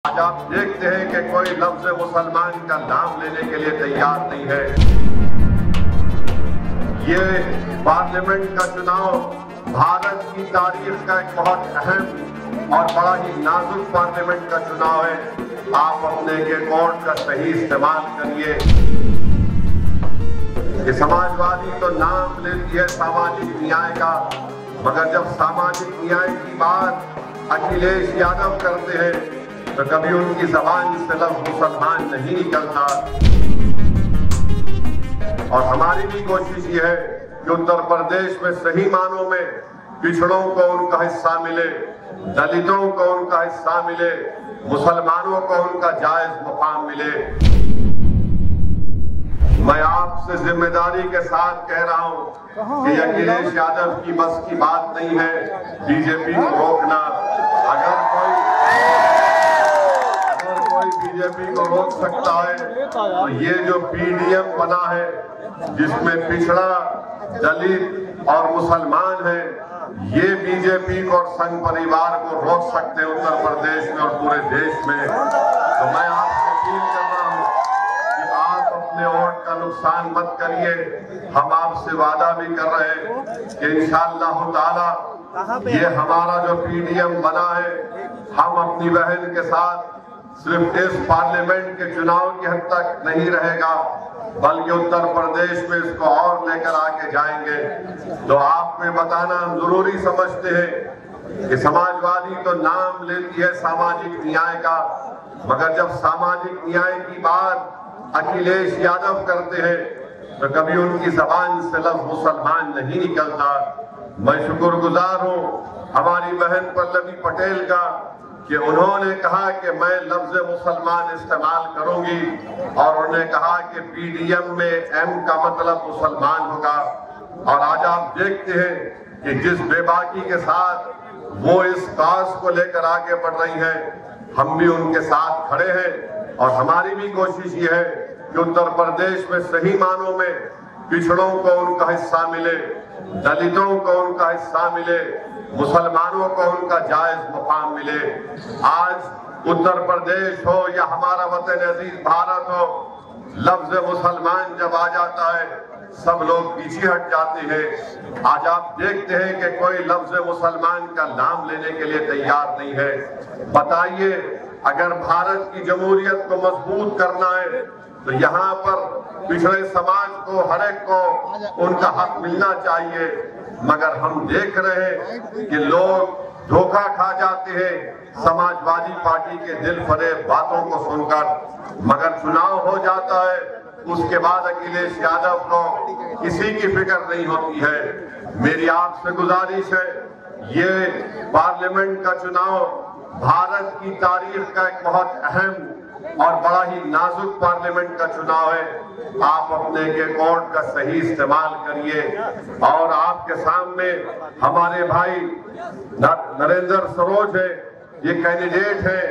आज आप देखते हैं कि कोई लफ्ज मुसलमान का नाम लेने के लिए तैयार नहीं है। ये पार्लियामेंट का चुनाव भारत की तारीख का एक बहुत अहम और बड़ा ही नाजुक पार्लियामेंट का चुनाव है। आप अपने के वोट का सही इस्तेमाल करिए। ये समाजवादी तो नाम लेती है सामाजिक न्याय का, मगर जब सामाजिक न्याय की बात अखिलेश यादव करते हैं तो कभी उनकी जबान से लफ्ज मुसलमान नहीं निकलता। और हमारी भी कोशिश ये है कि उत्तर प्रदेश में सही मानों में पिछड़ों को उनका हिस्सा मिले, दलितों को उनका हिस्सा मिले, मुसलमानों को उनका जायज मुकाम मिले। मैं आपसे जिम्मेदारी के साथ कह रहा हूं कि अखिलेश यादव की बस की बात नहीं है बीजेपी को रोकना। अगर कोई बीजेपी को रोक सकता है तो ये जो पीडीएम बना है जिसमें पिछड़ा, दलित और मुसलमान है, ये बीजेपी को और संघ परिवार को रोक सकते हैं उत्तर प्रदेश में और पूरे देश में। तो मैं आपसे अपील कर रहा हूं कि आप अपने वोट का नुकसान मत करिए। हम आपसे वादा भी कर रहे हैं कि इंशाअल्लाह ताला ये हमारा जो पीडीएम बना है, हम अपनी बहन के साथ सिर्फ इस पार्लियामेंट के चुनाव की हद तक नहीं रहेगा, बल्कि उत्तर प्रदेश में इसको और लेकर आके जाएंगे। तो आप में बताना हम जरूरी समझते हैं कि समाजवादी तो नाम लेती है सामाजिक न्याय का, मगर जब सामाजिक न्याय की बात अखिलेश यादव करते हैं तो कभी उनकी जबान से लफ्ज मुसलमान नहीं निकलता। मैं शुक्रगुजार हूँ हमारी बहन पल्लवी पटेल का कि उन्होंने कहा कि मैं लफ्ज मुसलमान इस्तेमाल करूंगी और उन्होंने कहा कि पीडीएम में एम का मतलब मुसलमान होगा। और आज आप देखते हैं कि जिस बेबाकी के साथ वो इस काज को लेकर आगे बढ़ रही हैं, हम भी उनके साथ खड़े हैं। और हमारी भी कोशिश ये है कि उत्तर प्रदेश में सही मानों में पिछड़ों को उनका हिस्सा मिले, दलितों को उनका हिस्सा मिले, मुसलमानों को उनका जायज मुकाम मिले। आज उत्तर प्रदेश हो या हमारा वतन अजीज भारत हो, लफ्ज मुसलमान जब आ जाता है सब लोग पीछे हट जाते हैं। आज आप देखते हैं कि कोई लफ्ज मुसलमान का नाम लेने के लिए तैयार नहीं है। बताइए, अगर भारत की जमहूरियत को मजबूत करना है तो यहाँ पर पिछड़े समाज को, हर एक को उनका हक मिलना चाहिए। मगर हम देख रहे हैं कि लोग धोखा खा जाते हैं समाजवादी पार्टी के दिल फरेब बातों को सुनकर। मगर चुनाव हो जाता है, उसके बाद अखिलेश यादव को किसी की फिक्र नहीं होती है। मेरी आपसे गुजारिश है, ये पार्लियामेंट का चुनाव भारत की तारीख का एक बहुत अहम और बड़ा ही नाजुक पार्लियामेंट का चुनाव है। आप अपने के वोट का सही इस्तेमाल करिए। और आपके सामने हमारे भाई नरेंद्र सरोज है, ये कैंडिडेट है,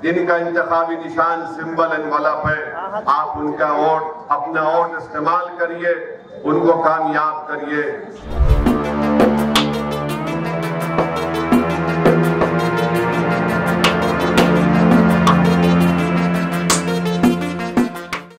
इनका इंतखाबी निशान सिंबल एनवलप है। आप उनका वोट, अपना वोट इस्तेमाल करिए, उनको कामयाब करिए।